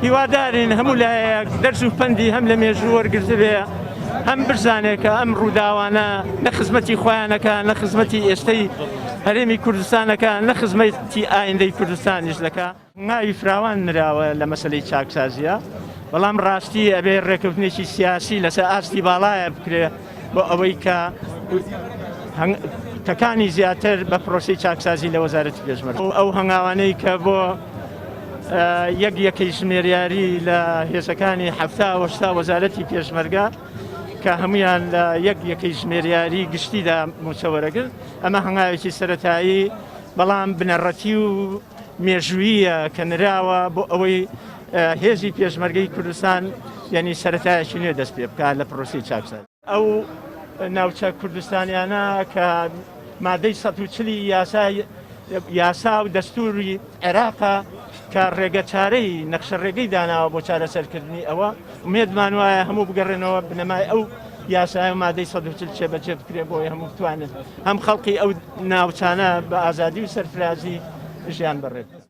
هیوادارین هەموو لایەک دەرس و پەندی هەم لە مێژوو وەرگرتبێ هەم برزانێکە ئەم ڕووداوانە نە خزمەتی خۆیانەکە نە خزمەتی ئێستەی هەرێمی کوردستانەکە نە خزمەتی ئایندەی کوردستانیش دەکا. ناوی فراوان نراوە لە مەسلەی چاکسازیە، بەڵام ڕاستی ئەبێ ڕێکەوتنێکی سیاسی لەسەر ئاستی باڵایە بکرێ بۆ ئەوەی کە تەکانی زیاتر بە پرۆسی چاکسازی لە وەزارەتی پێشمەرگە ئەو هەنگاوانەی کە بۆ یەکەی ژمێریاری لە هێزەکانی هەفتا وەشتا وەزارەتی پێشمەرگە کە هەمویان لە یەکەی ژمێریاری گشتیدا موچەوەرەگرت. ئەمە هەنگاوێکی سەرەتایی بەڵام بنەڕەتی و مێژوویە کە نراوە بۆ ئەوەی هێزی پێشمەرگەی کوردستان یعنی سەرەتایەکی نوێ دەست پێ بکات لە پرۆسی چاکسازی. ئەو ناوچە کوردستانیانە کە مادەی 140 یاسا و دەستوری عێراقا کە ڕێگە چارەی نەخشە ڕێگەی داناوە بۆ چارەسەرکردنی ئەوە ومێدمان وایە هەموو بگەڕێنەوە بنەمای ئەو یاسای مادەی 140 بەجێ بکرێ بۆی هەموو بتوانێت هەم خەڵقی ئەو ناوچانە بە ئازادی و سەرفرازی ژیان بڕێت.